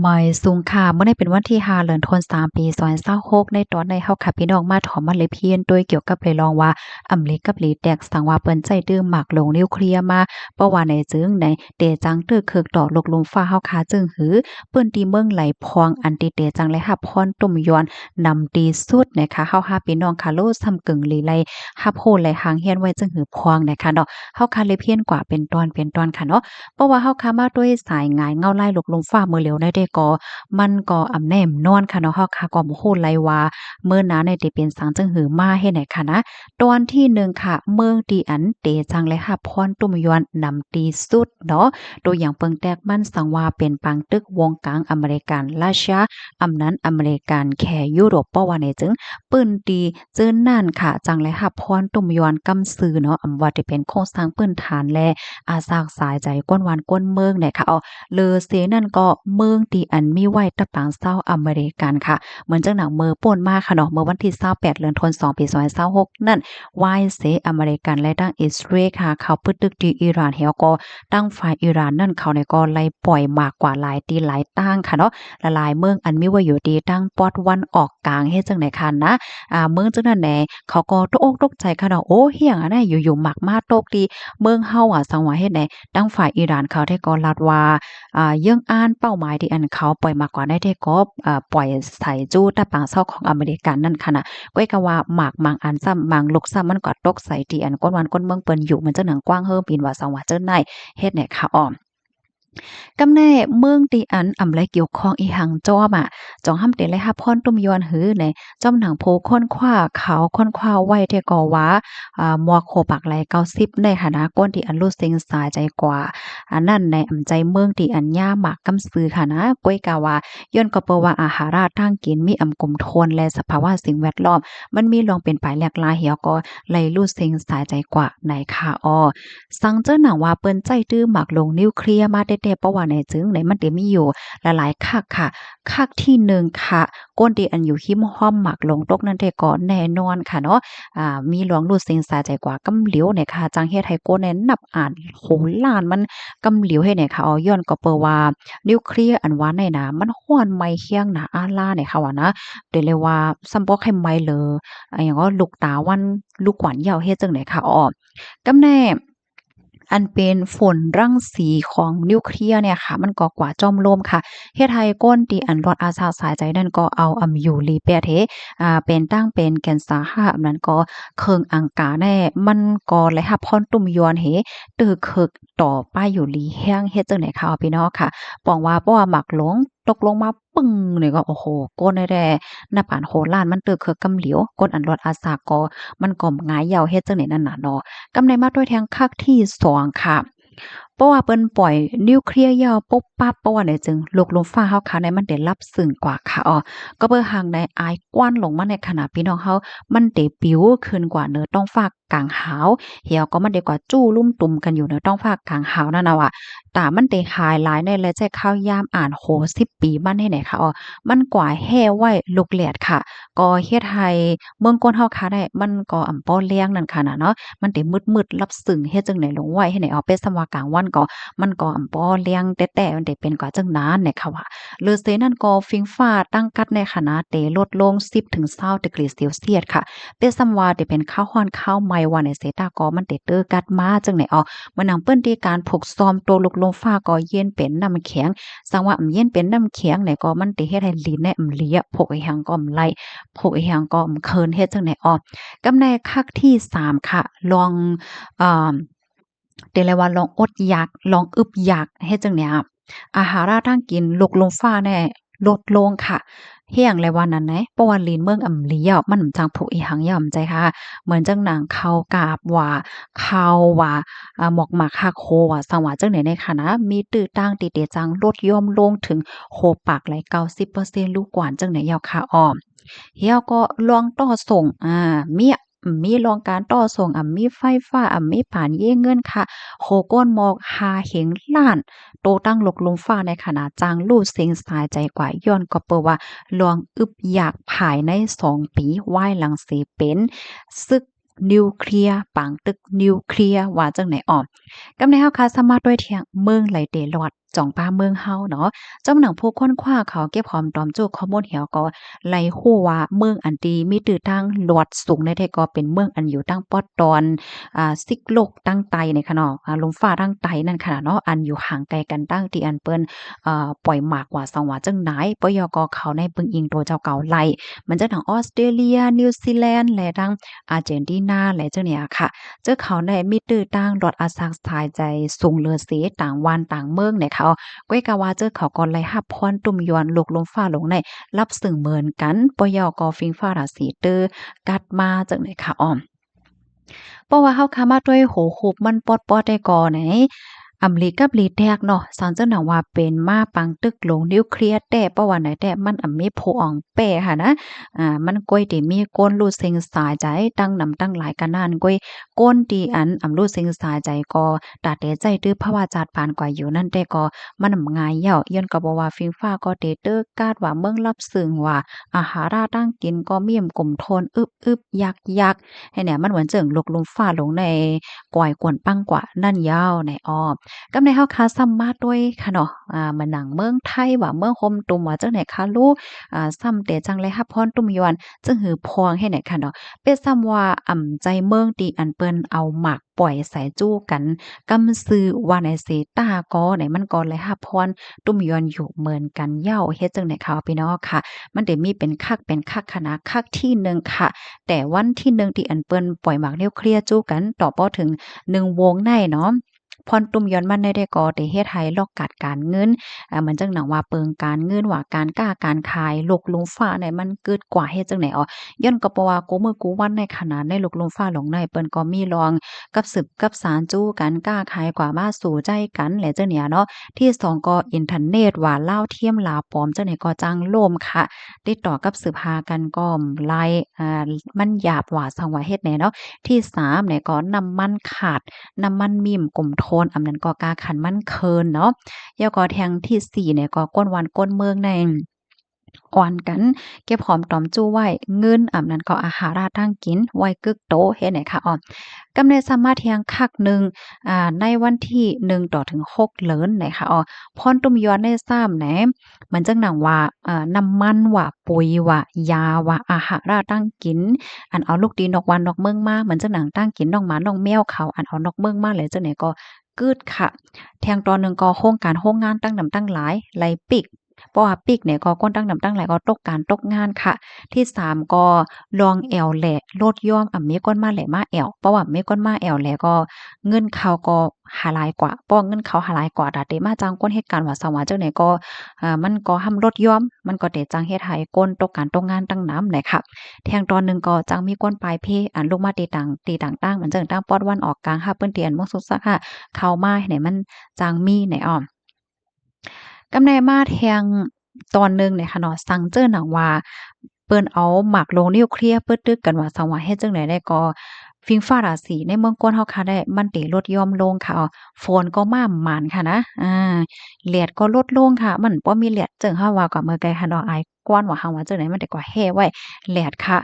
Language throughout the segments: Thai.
หมายสูงค่ะเมื่อได้เป็นวันที่5เดือนธันวาคมปี2026ในตอนในเฮาค่ะพี่น้องมาถอมมาเลยเพียนโดยเกี่ยวกับเลยลองว่าอำเล็กกับหลีแตกสังว่าเปิ้นใจดื้อหมักลงนิวเคลียร์มาเพราะว่าในจึงในเตจังตึกเคิกดอกลกลมฟ้าเฮาค่ะจึงหือเปิ้นตีเมืองไหลพองอันติเตจังเลยรับพรตุ่มยอนนำตีสุดนะคะเฮาค่ะพี่น้องค่ะโลซ้ำกึ่งลีไลรับโหไหลหางเฮียนไว้จึงหือพองนะคะเนาะเฮาค่ะเลยเพียนกว่าเป็นตอนเป็นตอนค่ะเนาะเพราะว่าเฮาค่ะมาด้วยสายงายเงาไล่ลกลมฟ้ามื้อเหลียวในได้ก่อ มันก็อำแหนมนอนค่ะเนาะเฮาค่ะก็บ่ฮู้ไลว่าเมื้อนั้นเนี่ยได้เป็นสังจังหือมาเฮ็ดไหนค่ะนะตอนที่หนึ่งค่ะเมืองตีอันเตจังเลยค่ะพรตุ้มยวนนำตีสุดเนาะตัวอย่างเปิงแตกมันสังว่าเป็นปังตึกวงกลางอเมริกันราชาอำนั้นอเมริกันแค่ยุโรปเพราะว่าเนี่ยจึงปื้นตีเจิ้นนั่นค่ะจังเลยค่ะพรตุ้มยวนกำซือเนาะอำว่าที่เป็นโครงสร้างพื้นฐานและอาสากสายใจก้นหวานก้นเมืองเนี่ยค่ะเลอเซนั่นก็เมืองตีอันมีไว้ตะปางเศร้าอเมริกันค่ะเหมือนจังหนังเมื่อป่นมาค่ะเนาะเมื่อวันที่28เดือนธันวาคมปี2026นั่นวายเสอเมริกันและตั้งอิสราเอลค่ะเขาปึกตึกที่อิหร่านเฮาก็ตั้งฝ่ายอิหร่านนั่นเขาเนี่ยก็ไล่ปล่อยมากกว่าหลายตีหลายตั้งค่ะเนาะละลายเมืองอันมีไว้อยู่ดีตั้งปอดวันออกกลางเฮ็ดจังไหนคันนะเมืองจังนั้นแหนเขาก็ตกอกตกใจค่ะเนาะโอ้เฮียงอันน่ะอยู่ๆหมักมาตกดีเมืองเฮาอะสังว่าเฮ็ดไหนตั้งฝ่ายอิหร่านเขาได้ก็ลัดว่า เยื่องอ้านเป้าหมายที่อันเขาปล่อยมากกว่าได้ที่ก็ปล่อยใส่จู้ตะปางเศร้าของอเมริกันนั่นค่ะน่ะก้อยก็ว่าหมากบางอันซ้ำบางลูกซ้ำมันก็ตกใส่ที่อันก้นวันก้นเมืองเปิ้นอยู่มันจะหนังกว้างเฮิ่มปีนว่าสังว่าเจิ้นไนเฮ็ดให้ค่ะอ้อ กำแน่เมืองตีอันอำไลเกี่ยวข้องอีหังจ้อมอะจองห้ำเตเลยค่ะพรตุ้มยอนหือในจ้อมหนังโพค้นคว้าเขาค้นคว้าไว้ที่ก่อว่ามัวโคปักไหล90ในฐานะก้นที่อันรู้เซ็งสายใจกว่าอันนั้นในอำใจเมืองที่อันย่าหมากกำซือค่ะนะก้อยกาว่าย้อนก็เปว่าอาหาราทางกินมีอำกลมทนและสภาวะสิ่งแวดล้อมมันมีลองเป็นไปแหลกหลายเหี่ยวก็ไหลรู้เซ็งสายใจกว่าในค่ะอ้อ สังเจ้าหนังว่าเปิ้นใจตื้อหมักลงนิวเคลียร์มาแท้ๆเพราะว่าในจึงในมันได้มีอยู่หลายๆคักค่ะคักที่หนึ่งค่ะก้นที่อันอยู่หิ้มห้อมหมักลงตกนั้นแต่ก็แน่นอนค่ะเนาะมีหลวงรู้เซ็งสาใจกว่ากำเหลียวเนี่ยค่ะจังเฮ็ดให้โก้แน่นับอ่านโหล้านมันกำเหลียวเฮ็ดให้ค่ะเอาย้อนก็เปนว่านิวเคลียร์อันว่าในน่ะมันร้อนไหม้เคียงหนาอาลาเนี่ยค่ะว่านะเดี๋ยวเลยว่าซัมบ่ให้ไหม้เลยหยังว่าลูกตาวันลูกกวานยาวเฮ็ดจังได๋ค่ะอ้อกำแน่ อันเป็นฝนรังสีของนิวเคลียร์เนี่ยค่ะมันก็กว่าจอมโลมค่ะเฮ็ดให้ก้นที่อันรอดอาสาสายใจนั่นก็เอาอยู่ลีเปียเทเป็นตั้งเป็นแก่นสาหะอันนั้นก็เคิงอังกาแน่มันก็เลยรับพรตุ่มยวนตึกคึกต่อป้ายอยู่ลีแห้งเฮ็ดจังได๋ค่ะพี่น้องค่ะปองว่าเพราะว่าหมักหลงตกลงมาปึ้งนี่ก็โอ้โฮก้นแท้ๆหน้าปานโหล้านมันตึกคึกกำเหลียวก้นอันรอดอาสาก็มันก็หงายยาวเฮ็ดจังได๋นั่นน่ะเนาะ กำไรมาด้วยแทงคักที่2ค่ะเพราะว่าเปิ้นปล่อยนิวเคลียร์ยาวปุ๊บปั๊บเพราะว่าไหนจึงโลกลมฟ้าเฮาค่ะในมันได้รับซึ้งกว่าค่ะก็เบิ่งห่างในอายกว้านลงมาในขณะพี่น้องเฮามันได้ปิวขึ้นกว่าเหนือท้องฟ้ากลางหาวเหี่ยวก็มันได้กว่าจู้ลุ่มตุ่มกันอยู่เหนือท้องฟ้ากลางหาวนั่นน่ะว่ะตามันได้หายหลายในและใจข้าวยามอ่านโห10ปีมันให้ไหนค่ะมันกว่าแฮ่ไว้ลูกแหลดค่ะก็เฮ็ดให้เมืองก้นเฮาค่ะได้มันก็อำป้อเลี้ยงนั่นค่ะน่ะเนาะ มันได้มืดๆลับซึ้งเฮ็ดจังได๋ลงไว้เฮ็ดให้เอาไปสำว่ากลางวันก็มันก็อำบ่เลี่ยงแต๊ะๆมันได้เป็นกว่าจังนั้นเนี่ยค่ะว่าฤอเซนั่นก็ฟิงฟ้าตั้งกัดในขณะเตลดลง10-20 ดีกรีเซลเซียสค่ะเป็นสำว่าได้เป็นข้าวร้อนข้าวไหม้ว่าในเซตาก็มันได้เตอกัดมาจังได๋มันนำเปิ้นที่การผกซ้อมโตลกลมฟ้าก็เย็นเป็นน้ำแข็งสังว่าเย็นเป็นน้ำแข็งเนี่ยก็มันได้เฮ็ดให้ลิ้นเนี่ยเลียพกอีหยังก็ไหลพกอีหยังก็เคินเฮ็ดจังได๋กำในคักที่3ค่ะลองอ่าเรียกเลยว่าลองอดอยากลองอึบอยากเฮ็ดจั่งเนี้ยอาหาราทางกินลกลงฟ้าแน่ลดลงค่ะเฮียงเลยว่านั้นแหนเพราะว่าลีนเมืองอำลีอะมันจั่งผูกอีหังย่อมใจค่ะเหมือนจั่งหนังข้าวกาบว่าข้าวว่าหมอกหมากคาโคว่าสังว่าจั่งใดในค่ะนะมีตื้อต่างติเตจังลดย่อมลงถึงโหปากไหล90%ลูกกว่านจั่งใดยาวค่ะเฮียก็ลองต่อส่งมีรองการต่อส่งมีไฟฟ้ามีปานเย่เงินค่ะโคก้นหมอก5เหงล้านโตตั้งลกลมฟ้าในขณะจางลู่เซ็งสายใจกว่าย้อนก็เปิ้นว่าลวงอึบอยากภายใน2ปีวายหลังสิเป็นศึกนิวเคลียร์ปางตึกนิวเคลียร์ว่าจังไหนกำในเฮาค่ะสามารถด้วยเที่ยงเมืองไหลเตลอด จ่องป้าเมืองเฮาเนาะเจ้าหนังผู้ค้นคว้าเขาเก็บหอมตอมจู้ข้อมูลเหี่ยวก็ไล่ฮู้ว่าเมืองอันดีมีตื้อทางหลวดสูงในไทยก็เป็นเมืองอันอยู่ตั้งปอดตอนซิกโลกตั้งไตในค่ะเนาะลมฟ้าตั้งไตนั่นค่ะเนาะอันอยู่ห่างไกลกันตั้งที่อันเปิ้นปล่อยหมากว่าสังว่าจังไหนปยกเขาในปึงอิงตัวเจ้าเก่าไล่มันจะทางออสเตรเลียนิวซีแลนด์และทางอาร์เจนตินาและเจ้าเนี่ยค่ะเจ้าเขาในมีตื้อตั้งรถอาซักทายใจสูงเลือเสต่างวันต่างเมืองในเขาก้อยกะว่าเจ้าเขาก็ไล่ฮับพรตุ่มยวนลูกลมฟ้าลงในรับสึงเหมือนกันปยกฟิงฟ้าราศีเตอกัดมาจังไหนค่ะอ้อม เพราะว่าเฮาคามาด้วยโหคูบมันปอดๆได้ก่อไหนอำลีกับลีแตกเนาะสารเจ้าหนังว่าเป็นมาปังตึกลงนิวเคลียร์แต่เพราะว่าไหนแต่มันมีโพอ่องแปค่ะนะมันก้อยที่มีก้นรูดเซ็งสายใจตั้งนำตั้งหลายกันนานก้อยก้นดีอันรูดเซ็งสายใจก็ตาเตใจตื้อภาวะจาดปานกว่าอยู่นั่นแต่ก็มันง่ายเหย้าย้อนก็บ่ว่าฟิงฟ้าก็เตเตอกาดว่าเมืองรับซึ่งว่าอาหาราตั้งกินก็มีมกลุ่มโทนอึบๆยักๆ ให้เนี่ยมันเหมือนเจิ่งลกลุมฟ้าลงในก่อยกวนปังกว่านั่นยาวในอ้อมกำในเฮาคาซ้ำมาด้วยค่ะเนาะมาหนังเมืองไทยว่าเมืองโฮมตุ่มว่าจังไหนคะลูกซ้ำแต่จังไรฮับพรตุ่มยวนจึงหือพวงให้ไหนค่ะเนาะเป็นซ้ำว่าใจเมืองตีอันเปิ้นเอาหมากปล่อยใส่จู้กันกำซื้อว่าในเสตาก็ไหนมันก็เลยฮับพรตุ่มยวนอยู่เหมือนกันเย้าเฮ็ดจังไหนคะพี่น้องค่ะมันได้มีเป็นคักคณะคักที่หนึ่งค่ะ แต่วันที่หนึ่งที่อันเปิ้นปล่อยหมากนิวเคลียร์จู้กันต่อป้อถึง1วงในเนาะพรตุ่มย้อนมันได้ก่อได้เฮ็ดให้ลอกกัดการเงินเหมือนจังหนังว่าเปิงการเงินว่าการค้าการขายลกลงฟ้าเนี่ยมันเกิดกว่าเฮ็ดจังไหนย้อนก็เพราะว่ากูมื้อกูวันในขณะในลกลงฟ้าหลงในเปิ้นก็มีรองกับสืบกับสารจู้กันค้าขายกว่ามาสู่ใจกันแหละจังเนี่ยเนาะที่สองก็อินเทอร์เน็ตว่าลาวเทียมลาวปลอมจังไหนก็จังล่มค่ะติดต่อกับสืบหากันก็ไล่มันหยาบว่าสังว่าเฮ็ดแหน่เนาะที่3เนี่ยก็น้ำมันขาดน้ำมันมีมกลุ่มโทนอำนั้นก็กาขันมันเคินเนาะแล้วก็แทงที่4เนี่ยก็ก้นวันก้นเมืองในอ่อนกันเก็บหอมตอมจู้ไว้เงินอำนั้นก็อาหาราตั้งกินไว้กึกโตเฮ็ดไหนคะอ้อกำในสามารถเที่ยงคักหนึ่งในวันที่1ต่อถึง6เลินไหนคะพรตุ่มย้อนในซ้ำแหนมันจังหนังว่าน้ำมันว่าปุ๋ยว่ายาว่าอาหาราตั้งกินอันเอาลูกดีนอกวันนอกเมืองมาเหมือนจังหนังตั้งกินน้องหมาน้องแมวเขาอันเอานอกเมืองมาแล้วจังไหนก็กึดค่ะแทงตอนหนึ่งก็โครงการโรงงานตั้งนำตั้งหลายไหลปิกเพราะว่าปิกเนี่ยก็ก้นตั้งนำตั้งหลายก็ตกการตกงานค่ะที่3ก็ลองแอวแหละลดย่อมมีก้นมาแหละมาแอวเพราะว่ามีก้นมาแอวแหละก็เงินเขาก็หาหลายกว่าเพราะเงินเขาหาหลายกว่าดาเดมาจ้างก้นเหตุการณ์ว่าสว่าจังไหนก็มันก็ห้ำลดย่อมมันก็เตจังเฮ็ดให้ก้นตกการตกงานตั้งน้ำแหละค่ะแทงตอนหนึ่งก็จังมีก้นปลายเพอันลงมาตีต่างๆเหมือนจังตั้งปอดวันออกกลางค่ะเปิ้นเตียนมกสุกซักค่ะเข้ามาให้ไหนมันจังมีไหนอ้อม กำในมาแทงตอนหนึ่งเนี่ยค่ะเนาะสั่งเจิ้นหนังว่าเปิ้นเอาหมากลงนิวเคลียร์เปิ้นตึกกันว่าสังว่าเฮ็ดจังไดได้ก็ฟิงฟ้าราศีในเมืองกวนเฮาค่ะได้มันเตลดย่อมลงค่ะฝนก็มาหมานค่ะนะแลดก็ลดลงค่ะมันบ่มีแลดจึงเฮาว่าก็เมื่อไกลค่ะเนาะอายกวนว่าเฮาว่าจังไดมันได้ก็แฮ่ไว้แลดค่ะ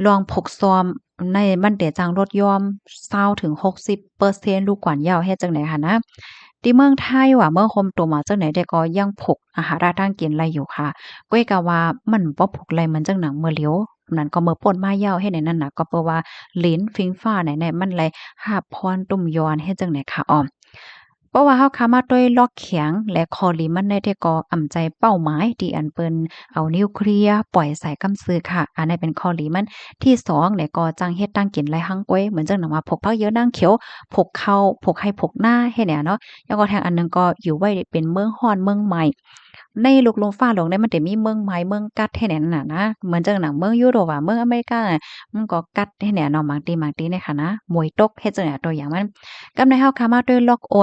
ลองพกซ้อมในมันเตจังลดย่อม20ถึง60%ลูกกวนยาวเฮ็ดจังได๋ค่ะนะ ที่เมืองไทยว่าเมืองโฮมโตมาจังไหนแต่ก็ยังพกอาหาราทางกินไรอยู่ค่ะก้อยกะว่ามันบ่พกไรเหมือนจังหนังเมื่อเหลียวนั้นก็เมื่อป่นมายาวเฮ็ดให้นั่นน่ะก็เพราะว่าลิ้นฟิงฟ้าไหนๆมันเลยหาบพรตุ่มยอนเฮ็ดจังได๋ค่ะอ้อม เพราะว่าเฮาขามาด้วยล็อกแข็งและคอลีมันได้ที่ก่ออำใจเป้าหมายที่อันเปิ้นเอานิวเคลียร์ปล่อยใส่กำซื้อค่ะอันนั้นเป็นคอลีมันที่2เนี่ยก็จังเฮ็ดตั้งกินไรหังก้วยเหมือนจังหนังว่าพกผักเยอะนางเขียวพกข้าวพกให้พกหน้าเฮ็ดเนี่ยเนาะแล้วก็แทงอันหนึงก็อยู่ไว้เป็นเมืองฮ้อนเมืองใหม่ในลูกลงฟ้าหลงได้มันจะมีเมืองใหม่เมืองกัดให้แหน่นั่นน่ะนะเหมือนจังหนังเมืองยุโรปอะเมืองอเมริกาอะมันก็กัดให้แหน่เนาะบางทีเนี่ยค่ะนะมวยตกเฮ็ดจังได๋ตัวอย่างมัน กำในเฮาคามาด้วยล็อกโ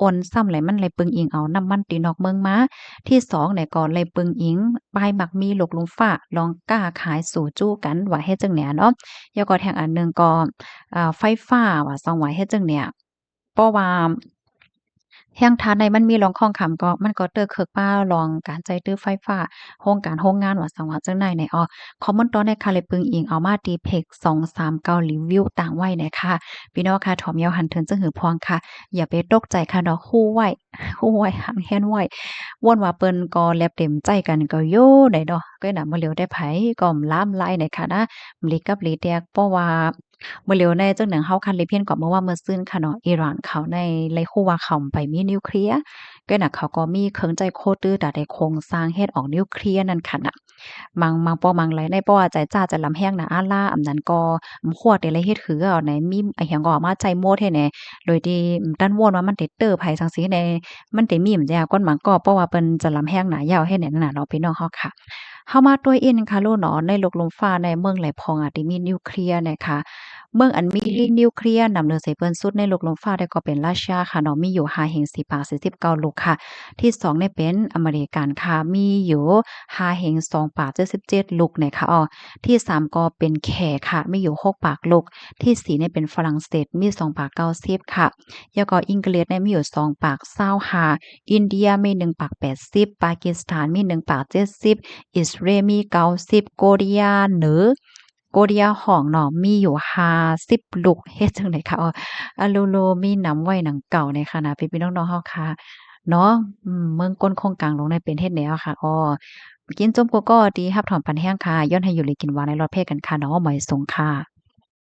อนซ้ำไหลมันไหลปึงอิงเอาน้ำมันตีนอกเมืองมาที่2เนี่ยก็ไหลปึงอิงปลายหมักมีหลกลงฟ้าลองกล้าขายสู่จู้กันว่าเฮ็ดจังแหน่เนาะแล้วก็แทงอันหนึ่งก็ไฟฟ้าว่าซองว่าเฮ็ดจังเนี่ยเพราะว่า แฮ่งทานในมันมีลองข้องขำก็มันก็เตอเคิกป้าลองการใจตื้อไฟฟ้าโรงการโรงงานว่าสังว่าจังใดในอ้อคอมเมนต์ตอนในค่ะเลยปึงอิงเอามาตีเพก239รีวิวต่างไว้เนี่ยค่ะพี่น้องค่ะถ่อมยาวหันเทินจังหือพวงค่ะอย่าไปตกใจค่ะดอกฮู้ไว้ฮู้ไว้หังแฮ่นไว้ว่นว่าเปิ้นก็แลบเต็มใจกันก็โยได้ดอกก็น่ะบ่เหลียวได้ไผก็ล้ามลายในค่ะนะมลิกับลีแตกเพราะว่ามื้อเหลียวในจังหนังเฮาคันเลยเพี้ยนก็เมื่อว่ามื้อซื้นค่ะเนาะอิหร่านเขาในเลยคู่ว่าเขาไปมีนิวเคลียร์ ก็น่ะเขาก็มีเครื่องใจโคตื้อแต่ได้โครงสร้างเฮ็ดออกนิวเคลียร์นั่นค่ะน่ะมังป้อมังไหลในป้อว่าใจจ้าจะลำแห้งน่ะอาล่าอำนั้นก็ขวดนี่เลยเฮ็ดคือเอาไหนมีอะหยังก็เอามาใจโมดให้แหน่โดยที่ดันโวนว่ามันติเตอร์ไผจั่งซี้แหน่มันติมีมแจก้นหมังก็เพราะว่าเปิ้นจะลำแห้งหนายาวให้แหน่นั่นน่ะเนาะพี่น้องเฮาค่ะเฮามาตัวอินค่ะโลเนาะในโลกลมฟ้าในเมืองไหลพองอะที่มีนิวเคลียร์เนี่ยค่ะเมืองอันมีนิวเคลียร์นำเลือใส่เปิ้นสุดในโลกลมฟ้าได้ก็เป็นรัสเซียค่ะเนาะมีอยู่5แห่ง4ปาก49ลูกค่ะ ที่2เนี่ยเป็นอเมริกันค่ะมีอยู่5แห่ง2ปาก77ลูกเนี่ยค่ะที่3ก็เป็นแขกค่ะมีอยู่6ปากลูกที่4เนี่ยเป็นฝรั่งเศสมี2ปาก90ค่ะแล้วก็อังกฤษเนี่ยมีอยู่2ปาก25อินเดียมี1ปาก80ปากีสถานมี1ปาก70อิสราเอลมี90โกเรียเหนือโกเรียห้องเนาะมีอยู่50ลูกเฮ็ดจั่งใดคะอะโลโลมีน้ำไว้หนังเก่าในค่ะนะพี่ๆน้องๆเฮาค่ะ เนาะเมืองก้นโคงกลางลงในเป็นเฮ็ดแนวค่ะกินส้มโกโก้ดีรับถอนปันแห้งค่ะย้อนให้อยู่เลยกินหวานในรอดเพศกันค่ะเนาะหมอยสงค่ะ